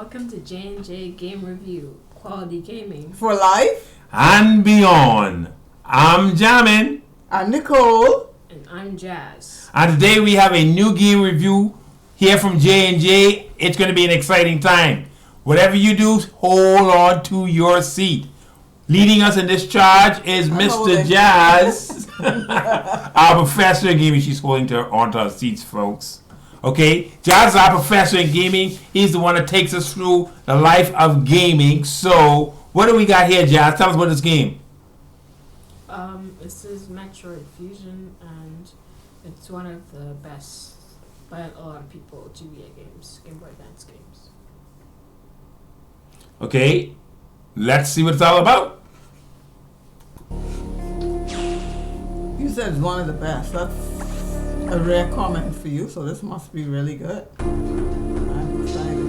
welcome to J&J Game Review, quality gaming for life and beyond. I'm Jamin. I'm Nicole. And I'm Jazz. And today we have a new game review here from J&J. It's going to be an exciting time. Whatever you do, hold on to your seat. Leading us in this charge is Mr. Jazz, our professor in gaming. She's holding onto her seats, folks. Okay, Jazz is our professor in gaming. He's the one that takes us through the life of gaming. So, what do we got here, Jazz? Tell us about this game. This is Metroid Fusion, and it's one of the best, by a lot of people, GBA games, Game Boy Advance games. Okay, let's see what it's all about. You said it's one of the best. That's a rare comment for you, so this must be really good. I'm excited.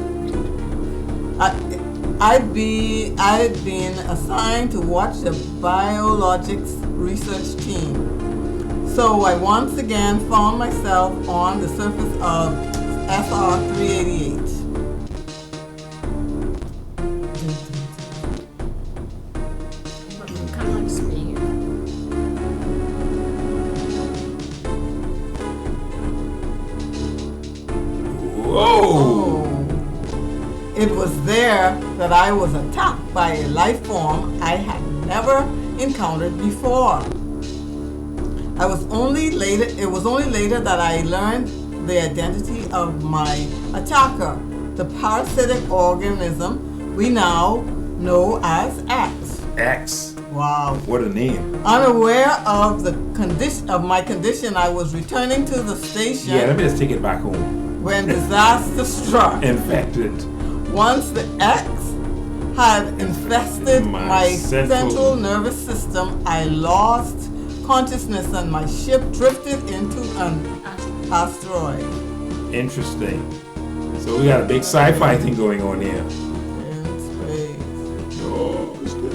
I've been assigned to watch the biologics research team. So I once again found myself on the surface of SR-388. Kind of like speaking. Whoa! It was there that I was attacked by a life form I had never encountered before. It was only later that I learned the identity of my attacker, the parasitic organism we now know as X. X. Wow. What a name. Unaware of the my condition, I was returning to the station. Yeah, let me just take it back home. When disaster struck. Infected. Once the X had infested my central nervous system, I lost consciousness and my ship drifted into an asteroid. Interesting. So we got a big sci-fi thing going on here. In space. Oh, it's great.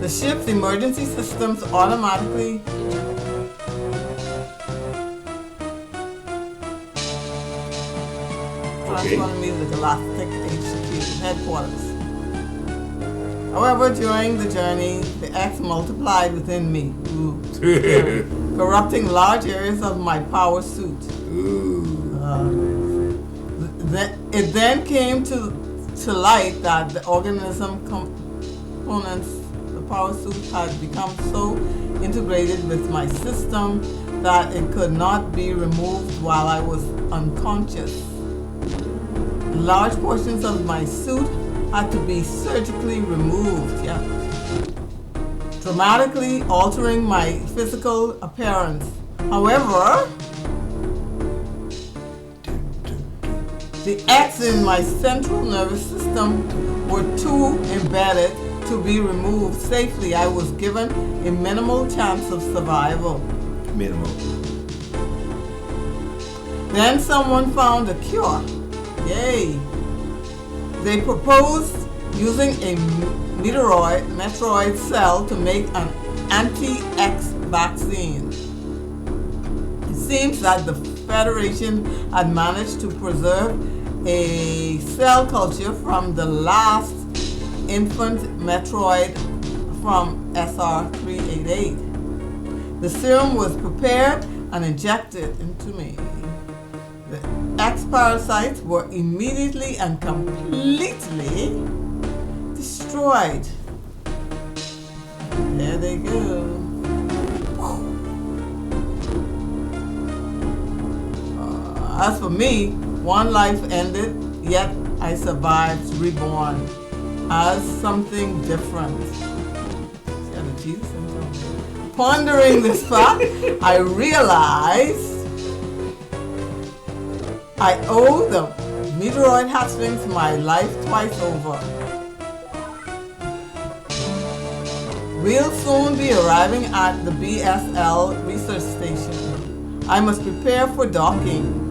The ship's emergency systems automatically transformed me to the Galactic HQ headquarters. However, during the journey, the X multiplied within me, corrupting large areas of my power suit. It then came to light that the organism components, the power suit, had become so integrated with my system that it could not be removed while I was unconscious. Large portions of my suit had to be surgically removed, dramatically altering my physical appearance. However, the X in my central nervous system were too embedded to be removed safely. I was given a minimal chance of survival. Minimal. Then someone found a cure. Yay! They proposed using a Metroid cell to make an anti-X vaccine. It seems that the Federation had managed to preserve a cell culture from the last infant Metroid from SR-388. The serum was prepared and injected into me. The X parasites were immediately and completely destroyed. There they go. As for me, one life ended, yet I survived, reborn as something different. Pondering this fact, I realized I owe the Metroid hatchlings my life twice over. We'll soon be arriving at the BSL research station. I must prepare for docking.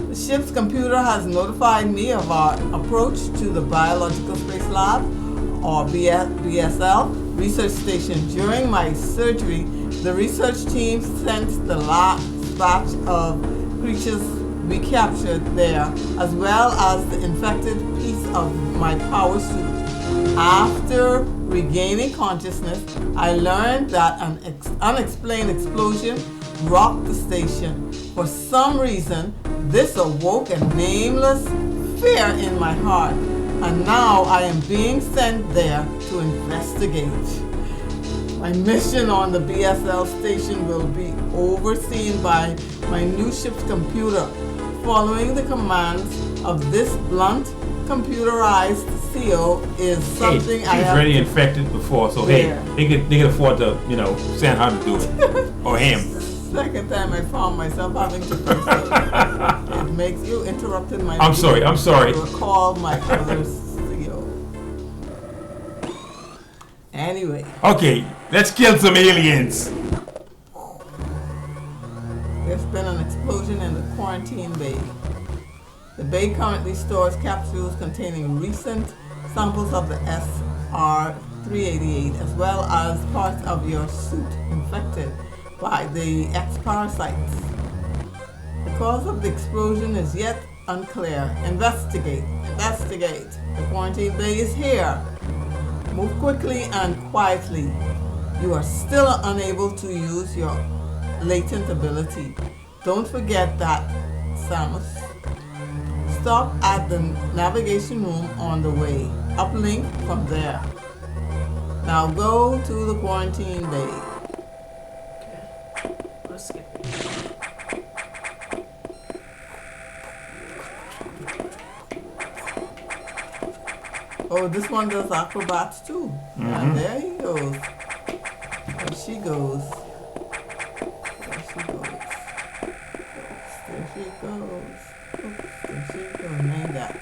The ship's computer has notified me of our approach to the Biological Space Lab, or BSL, research station. During my surgery, the research team sent the batch of creatures we captured there, as well as the infected piece of my power suit. After regaining consciousness, I learned that an unexplained explosion rocked the station. For some reason, this awoke a nameless fear in my heart, and now I am being sent there to investigate. My mission on the BSL station will be overseen by my new ship's computer, following the commands of this blunt, computerized CO is something hey, I have. He's already infected before, so Yeah. hey, they could afford to, send her to do it. Or him. Second time I found myself having to do so. It makes you interrupted my. I'm sorry. To recall my other CO. Anyway. Okay, let's kill some aliens. There's been an explosion in the quarantine bay. The bay currently stores capsules containing recent samples of the SR-388 as well as parts of your suit infected by the X parasites. The cause of the explosion is yet unclear. Investigate. The quarantine bay is here. Move quickly and quietly. You are still unable to use your latent ability. Don't forget that, Samus. Stop at the navigation room on the way. Uplink from there. Now go to the quarantine bay. Okay. Let's skip it. Oh, this one does acrobats too. And there he goes. There she goes. There she goes. There she goes. Oops, there she goes. Name that.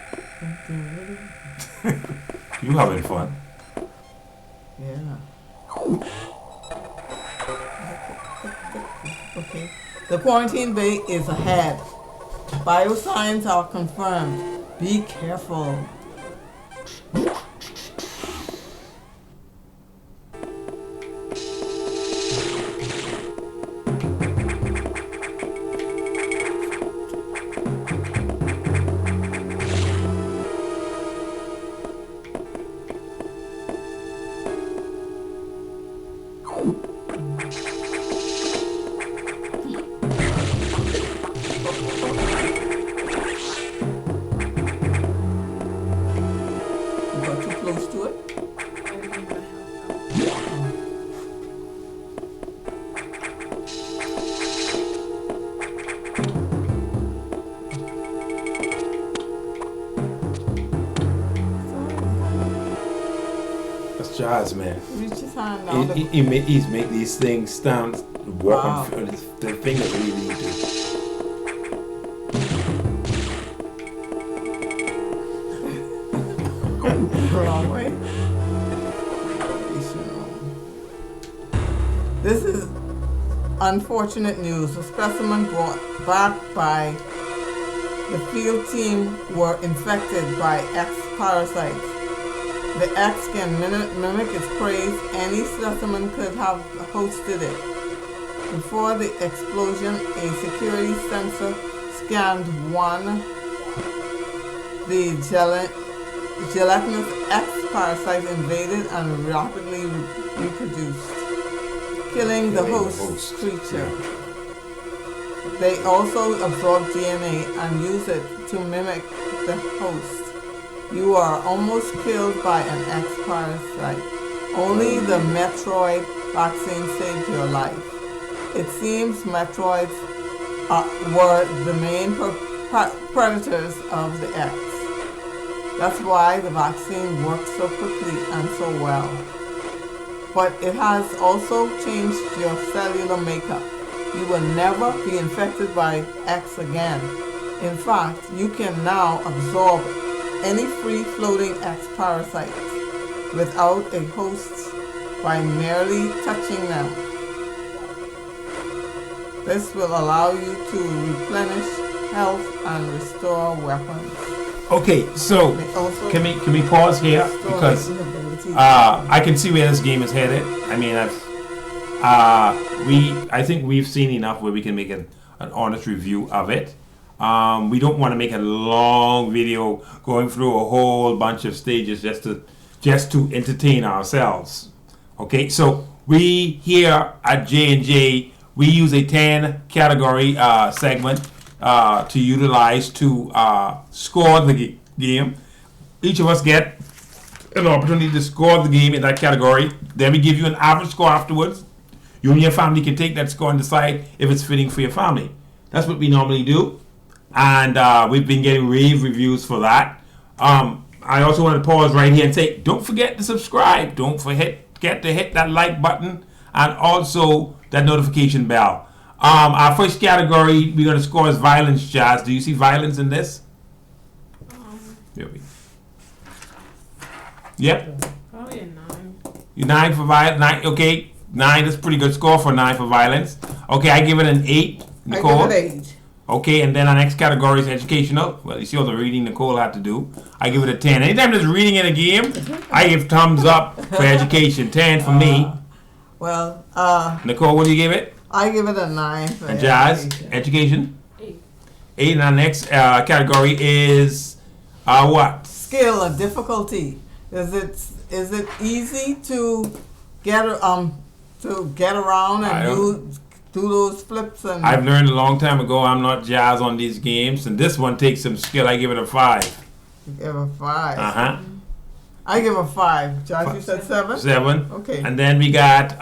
You having fun. Yeah. Okay. The quarantine bay is ahead. Biosigns are confirmed. Be careful. Jazz, man. Reach his hand down. He's make these things stand, walk Wow. on the fingers really need to. Wrong way. This is unfortunate news. The specimen brought back by the field team were infected by X parasites. The X can mimic its prey. Any specimen could have hosted it. Before the explosion, a security sensor scanned one. The gelatinous X parasite invaded and rapidly reproduced, killing the host creature. They also absorb DNA and use it to mimic the host. You are almost killed by an X parasite. Only the Metroid vaccine saved your life. It seems Metroids were the main predators of the X. That's why the vaccine worked so quickly and so well. But it has also changed your cellular makeup. You will never be infected by X again. In fact, you can now absorb any free-floating X parasites without a host by merely touching them. This will allow you to replenish health and restore weapons. Okay, so can we pause here because I can see where this game is headed. I mean, I think we've seen enough where we can make a an honest review of it. We don't want to make a long video going through a whole bunch of stages just to entertain ourselves. Okay, so we here at J&J, we use a 10 category segment to utilize to score the game. Each of us get an opportunity to score the game in that category. Then we give you an average score afterwards. You and your family can take that score and decide if it's fitting for your family. That's what we normally do. And we've been getting rave reviews for that. I also want to pause right here and say, don't forget to subscribe. Don't forget to hit that like button and also that notification bell. Our first category we're going to score is violence, Jazz. Do you see violence in this? Yep. Probably a 9. You 9 for violence? 9, okay. 9 is a pretty good score for 9 for violence. Okay, I give it an 8. Nicole? I give it 8. Okay, and then our next category is educational. Well, you see all the reading Nicole had to do. I give it a 10. Anytime there's reading in a game, I give thumbs up for education. 10 for me. Well, Nicole, what do you give it? I give it a 9 for And Jazz, education. education? 8. 8. And our next category is what? Skill and difficulty. Is it easy to get around and do those flips and? I've learned a long time ago I'm not Jazz on these games, and this one takes some skill. I give it a 5. You give a 5. I give a 5. Jazz, you said 7? 7. Okay. And then we got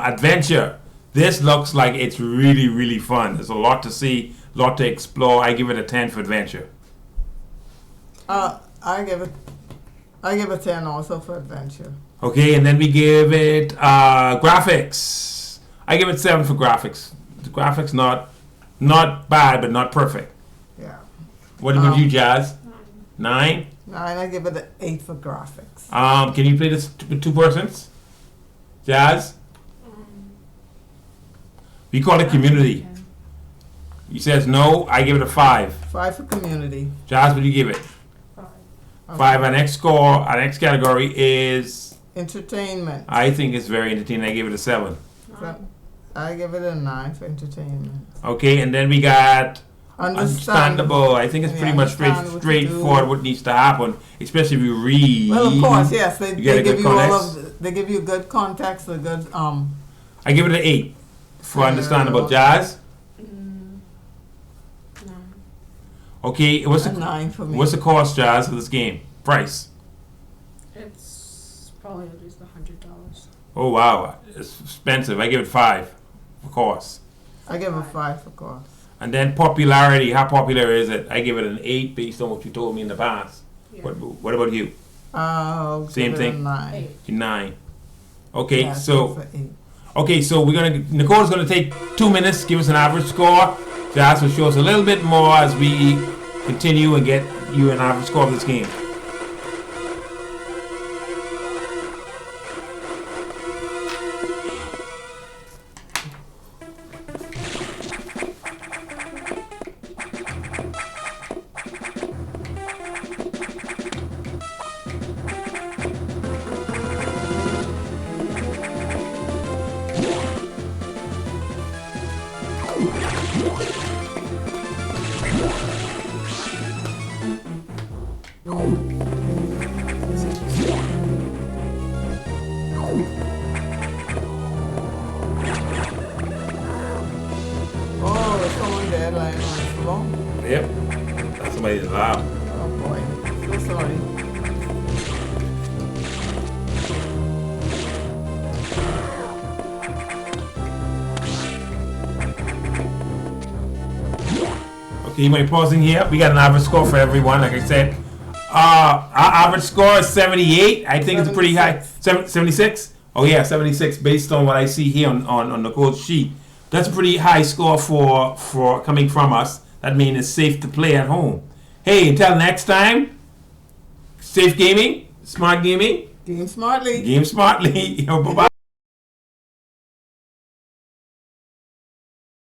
adventure. This looks like it's really, really fun. There's a lot to see, a lot to explore. I give it a 10 for adventure. I give a 10 also for adventure. Okay, and then we give it graphics. I give it 7 for graphics. The graphics not bad, but not perfect. Yeah. What about you, Jazz? 9? 9. I give it an 8 for graphics. Can you play this with 2 persons? Jazz? We call it community. He says no. I give it a 5. 5 for community. Jazz, what do you give it? 5. 5. Our next score, our next category is Entertainment. I think it's very entertaining. I give it a 7. I give it a 9 for entertainment. Okay, and then we got Understandable. I think it's pretty Yeah, much understand what you straightforward do. what needs to happen, especially if you read. Well, of course, yes. They You get a give good you all context? they give you good context, a good I give it an 8 for Yeah. understandable. Jazz? 9. Okay, what's a the 9 for me. what's the cost, Jazz, of this game? Price? It's probably at least $100. Oh wow, it's expensive. I give it 5 for cost. I give a 5 for course. And then popularity, how popular is it? I give it an 8 based on what you told me in the past. Yeah. What about you? I'll Same give it a thing? 9. 8. 9. Okay, Yeah, so it's a 8. okay, so Nicole's gonna take 2 minutes, give us an average score. Jazz will show us a little bit more as we continue and get you an average score of this game. Oh, there's someone there lying on the floor. Yep, that's somebody's loud. Oh boy, so sorry. Okay, you might pausing here. We got an average score for everyone, like I said. Our average score is 78. I think it's a pretty high. 76? Oh yeah, 76 based on what I see here on Nicole's sheet. That's a pretty high score for coming from us. That means it's safe to play at home. Hey, until next time, safe gaming, smart gaming, Game smartly. game smartly. Bye-bye.